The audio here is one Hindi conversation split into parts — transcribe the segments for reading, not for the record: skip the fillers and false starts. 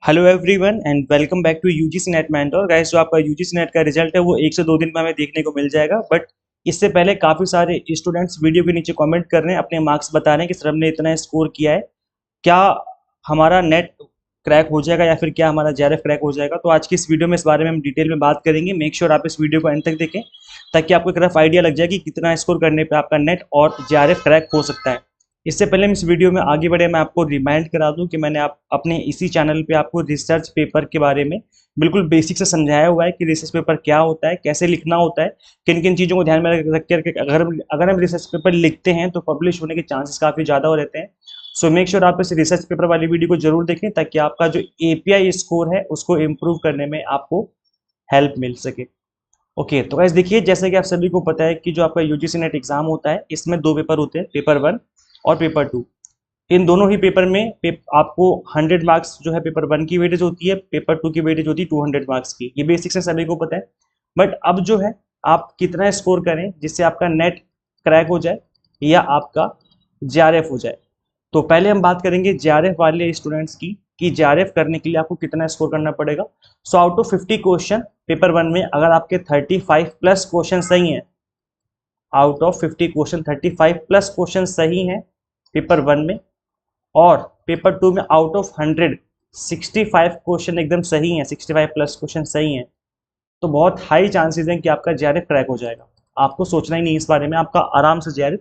Hello everyone and welcome back to UGC NET mentor guys. जो आपका यूजीसी नेट का रिजल्ट है वो 1 से 2 दिन में हमें देखने को मिल जाएगा। बट इससे पहले काफ़ी सारे स्टूडेंट्स वीडियो के नीचे कमेंट कर रहे हैं, अपने मार्क्स बता रहे हैं कि सर हमने इतना स्कोर किया है, क्या हमारा नेट क्रैक हो जाएगा या फिर क्या हमारा जेआरएफ क्रैक हो जाएगा। तो आज की इस वीडियो में इस बारे में हम डिटेल में बात करेंगे। मेक श्योर आप इस वीडियो को एंड तक देखें ताकि आपको एक रफ आइडिया लग जाए कि कितना स्कोर करने पे आपका नेट और जेआरएफ क्रैक हो सकता है। इससे पहले हम इस वीडियो में आगे बढ़े, मैं आपको रिमाइंड करा दूं कि मैंने आप अपने इसी चैनल पे आपको रिसर्च पेपर के बारे में बिल्कुल बेसिक से समझाया हुआ है कि रिसर्च पेपर क्या होता है, कैसे लिखना होता है, किन किन चीज़ों को ध्यान में रख करके अगर हम रिसर्च पेपर लिखते हैं तो पब्लिश होने के चांसेस काफ़ी ज़्यादा हो रहते हैं। सो मेक श्योर आप इस रिसर्च पेपर वाली वीडियो को जरूर देखें ताकि आपका जो एपीआई स्कोर है उसको इम्प्रूव करने में आपको हेल्प मिल सके। ओके, तो गाइस देखिए, जैसे कि आप सभी को पता है कि जो आपका यूजीसी नेट एग्जाम होता है इसमें 2 पेपर होते हैं, पेपर 1 और पेपर 2। इन दोनों ही पेपर में आपको 100 मार्क्स जो है पेपर 1 की वेटेज होती है, पेपर 2 की वेटेज होती है 200 मार्क्स की। ये बेसिक से सभी को पता है। बट अब जो है आप कितना स्कोर करें जिससे आपका नेट क्रैक हो जाए या आपका जेआरएफ हो जाए। तो पहले हम बात करेंगे जेआरएफ वाले स्टूडेंट्स की कि जेआरएफ करने के लिए आपको कितना स्कोर करना पड़ेगा। So out of 50 question paper 1 में अगर आपके 35 प्लस क्वेश्चन सही हैं, out of 50 question 35 plus question सही हैं पेपर 1 में, और पेपर 2 में आउट ऑफ 100 65 क्वेश्चन एकदम सही हैं, 65 प्लस क्वेश्चन सही हैं, तो बहुत हाई चांसेस हैं कि आपका जेआरएफ क्रैक हो जाएगा। आपको सोचना ही नहीं इस बारे में, आपका आराम से जेआरएफ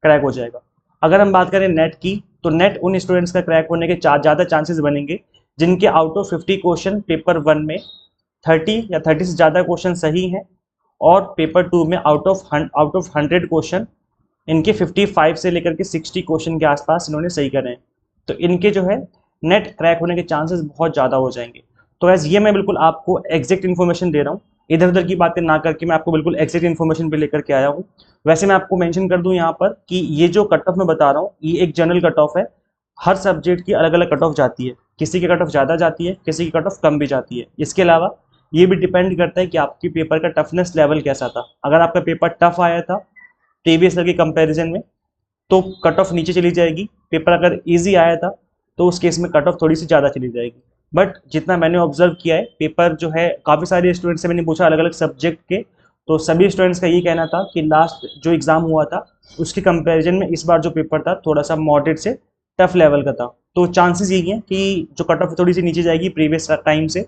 क्रैक हो जाएगा। अगर हम बात करें नेट की, तो नेट उन स्टूडेंट्स का क्रैक होने के ज़्यादा चांसेस बनेंगे जिनके आउट ऑफ 50 क्वेश्चन पेपर 1 में 30 या 30 से ज़्यादा क्वेश्चन सही हैं, और पेपर 2 में आउट ऑफ 100 क्वेश्चन इनके 55 से लेकर के 60 क्वेश्चन के आसपास इन्होंने सही करे हैं। तो इनके जो है नेट क्रैक होने के चांसेस बहुत ज़्यादा हो जाएंगे। तो एज ये मैं बिल्कुल आपको एग्जैक्ट इन्फॉर्मेशन दे रहा हूँ, इधर उधर की बातें ना करके मैं आपको बिल्कुल एग्जैक्ट इन्फॉर्मेशन पे लेकर के आया हूँ। वैसे मैं आपको मेंशन कर दूं यहाँ पर कि ये जो कट ऑफ मैं बता रहा हूँ ये एक जनरल कट ऑफ है। हर सब्जेक्ट की अलग अलग कट ऑफ जाती है, किसी की कट ऑफ ज़्यादा जाती है, किसी की कट ऑफ कम भी जाती है। इसके अलावा ये भी डिपेंड करता है कि आपकी पेपर का टफनेस लेवल कैसा था। अगर आपका पेपर टफ आया था प्रीवियस ईयर के कंपैरिजन में तो कट ऑफ नीचे चली जाएगी। पेपर अगर इजी आया था तो उस केस में कट ऑफ थोड़ी सी ज़्यादा चली जाएगी। बट जितना मैंने ऑब्जर्व किया है, पेपर जो है काफ़ी सारे स्टूडेंट्स से मैंने पूछा अलग अलग सब्जेक्ट के, तो सभी स्टूडेंट्स का ये कहना था कि लास्ट जो एग्ज़ाम हुआ था उसके कंपैरिजन में इस बार जो पेपर था थोड़ा सा मॉडरेट से टफ लेवल का था। तो चांसेस यही हैं कि जो कट ऑफ थोड़ी सी नीचे जाएगी प्रीवियस टाइम से।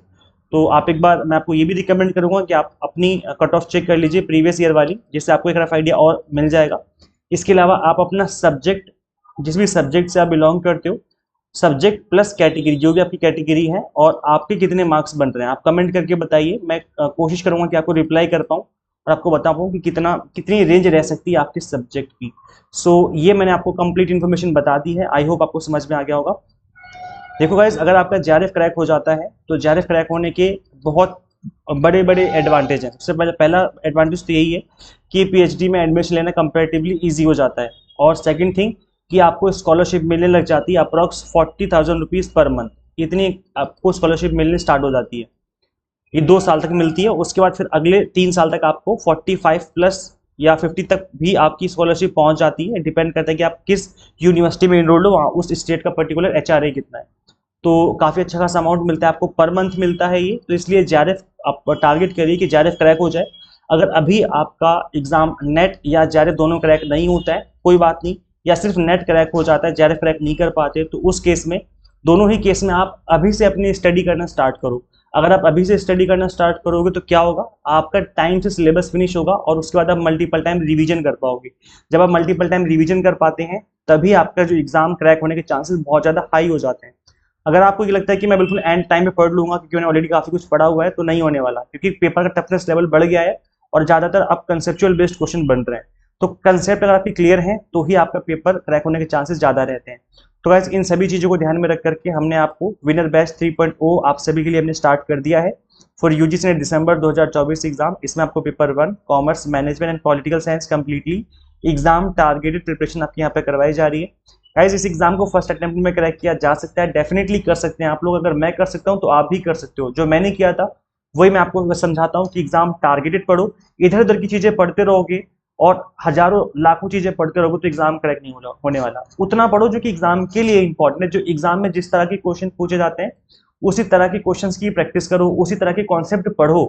तो आप एक बार, मैं आपको ये भी रिकमेंड करूँगा कि आप अपनी कट ऑफ चेक कर लीजिए प्रीवियस ईयर वाली, जिससे आपको एक रफ आइडिया और मिल जाएगा। इसके अलावा आप अपना सब्जेक्ट, जिस भी सब्जेक्ट से आप बिलोंग करते हो, सब्जेक्ट प्लस कैटेगरी, जो भी आपकी कैटेगरी है और आपके कितने मार्क्स बन रहे हैं, आप कमेंट करके बताइए। मैं कोशिश करूंगा कि आपको रिप्लाई कर पाऊँ और आपको बता पाऊँ कि कितनी रेंज रह सकती है आपके सब्जेक्ट की। सो ये मैंने आपको कंप्लीट इन्फॉर्मेशन बता दी है, आई होप आपको समझ में आ गया होगा। देखो गाइज, अगर आपका जेआरएफ क्रैक हो जाता है तो जेआरएफ क्रैक होने के बहुत बड़े बड़े एडवांटेज हैं। सबसे पहला एडवांटेज तो यही है कि पीएचडी में एडमिशन लेना कंपैरेटिवली इजी हो जाता है, और सेकंड थिंग कि आपको स्कॉलरशिप मिलने लग जाती है अप्रॉक्स 40,000 रुपीज़ पर मंथ। इतनी आपको स्कॉलरशिप मिलने स्टार्ट हो जाती है। ये 2 साल तक मिलती है, उसके बाद फिर अगले 3 साल तक आपको 45 प्लस या 50 तक भी आपकी स्कॉलरशिप पहुंच जाती है। डिपेंड करता है कि आप किस यूनिवर्सिटी में इनरोल्ड हो, वहाँ उस स्टेट का पर्टिकुलर एचआरए कितना है। तो काफ़ी अच्छा खासा अमाउंट मिलता है आपको, पर मंथ मिलता है ये। तो इसलिए जेआरएफ आप टारगेट करिए कि जेआरएफ क्रैक हो जाए। अगर अभी आपका एग्जाम नेट या जेआरएफ दोनों क्रैक नहीं होता है कोई बात नहीं, या सिर्फ नेट क्रैक हो जाता है, जेआरएफ क्रैक नहीं कर पाते, तो उस केस में, दोनों ही केस में आप अभी से अपनी स्टडी करना स्टार्ट करो। अगर आप अभी से स्टडी करना स्टार्ट करोगे तो क्या होगा, आपका टाइम से सिलेबस फिनिश होगा और उसके बाद आप मल्टीपल टाइम रिवीजन कर पाओगे। जब आप मल्टीपल टाइम रिवीजन कर पाते हैं तभी आपका जो एग्जाम क्रैक होने के चांसेस बहुत ज़्यादा हाई हो जाते हैं। अगर आपको ये लगता है कि मैं बिल्कुल एंड टाइम में पढ़ लूंगा क्योंकि मैंने ऑलरेडी काफी कुछ पढ़ा हुआ है, तो नहीं होने वाला, क्योंकि पेपर का टफनेस लेवल बढ़ गया है और ज्यादातर अब कंसेप्चुअल बेस्ड क्वेश्चन बन रहे हैं। तो कंसेप्ट अगर आपकी क्लियर है तो ही आपका पेपर क्रैक होने के चांसेस ज्यादा रहते हैं। तो गाइस, इन सभी चीजों को ध्यान में रख करके हमने आपको विनर बैच 3.0 आप सभी के लिए हमने स्टार्ट कर दिया है for UGC net December 2024 exam. इसमें आपको paper 1 commerce management and political science completely exam targeted preparation आपके यहाँ पे करवाई जा रही है। गाइस, इस एग्जाम को फर्स्ट अटेम्प्ट में क्रैक किया जा सकता है, डेफिनेटली कर सकते हैं आप लोग। अगर मैं कर सकता हूं तो आप भी कर सकते हो। जो मैंने किया था वही मैं आपको समझाता हूं कि एग्जाम टारगेटेड पढ़ो। इधर उधर की चीजें पढ़ते रहोगे और हजारों लाखों चीजें पढ़ते रहोगे तो एग्जाम क्रैक नहीं होने वाला। उतना पढ़ो जो कि एग्जाम के लिए इंपॉर्टेंट है, जो एग्जाम में जिस तरह के क्वेश्चन पूछे जाते हैं उसी तरह के क्वेश्चंस की प्रैक्टिस करो, उसी तरह के कॉन्सेप्ट पढ़ो,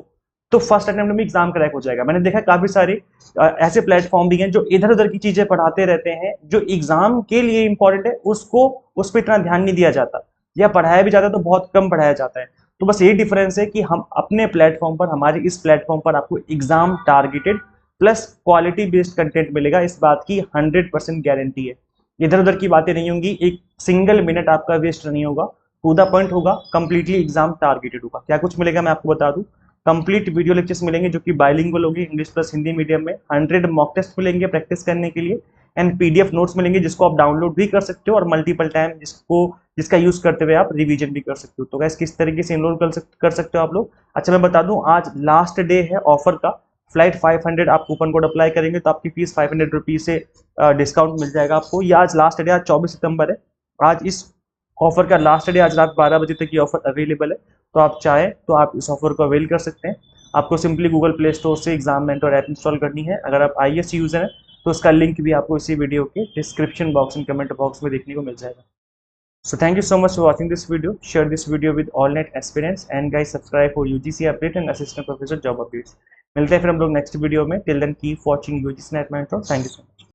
तो फर्स्ट अटेम्प्ट में एग्जाम क्रैक हो जाएगा। मैंने देखा काफी सारे ऐसे प्लेटफॉर्म भी हैं जो इधर उधर की चीजें पढ़ाते रहते हैं, जो एग्जाम के लिए इंपॉर्टेंट है उसको उस पर इतना ध्यान नहीं दिया जाता, या पढ़ाया भी जाता है तो बहुत कम पढ़ाया जाता है। तो बस ये डिफरेंस है कि हम अपने प्लेटफॉर्म पर, हमारे इस प्लेटफॉर्म पर आपको exam targeted plus quality based content मिलेगा, इस बात की 100% गारंटी है। इधर उधर की बातें नहीं होंगी, एक सिंगल मिनट आपका वेस्ट नहीं होगा, टू द पॉइंट होगा, कंप्लीटली एग्जाम टारगेटेड होगा। क्या कुछ मिलेगा मैं आपको बता दूं, कंप्लीट वीडियो लेक्चर्स मिलेंगे जो कि बाइलिंगुअल होगी, इंग्लिश प्लस हिंदी मीडियम में, 100 मॉक टेस्ट मिलेंगे प्रैक्टिस करने के लिए, एंड पीडीएफ नोट्स मिलेंगे जिसको आप डाउनलोड भी कर सकते हो और मल्टीपल टाइम जिसका यूज करते हुए आप रिवीजन भी कर सकते हो। तो गाइस किस तरीके से इनरोल कर सकते हो आप लोग। अच्छा मैं बता दूं, आज लास्ट डे है ऑफर का, फ्लाइट 500 आप कूपन कोड अप्लाई करेंगे तो आपकी फीस 500 रुपीज से डिस्काउंट मिल जाएगा आपको। ये आज लास्ट डे, आज 24 सितंबर है, आज इस ऑफर का लास्ट डे, आज रात 12 बजे तक ये ऑफर अवेलेबल है। तो आप चाहें तो आप इस ऑफर को अवेल कर सकते हैं। आपको सिंपली गूगल प्ले स्टोर से एग्जाम मेंटर ऐप इंस्टॉल करनी है। अगर आप आईएएस यूजर हैं तो उसका लिंक भी आपको इसी वीडियो के description box and comment box में देखने को मिल जाएगा। So thank you so much for watching this video. Share this video with all net aspirants and guys subscribe for UGC update and assistant professor job updates. मिलते हैं फिर हम लोग नेक्स्ट वीडियो में। Till then keep watching UGC Net Mentor. Thank you so much.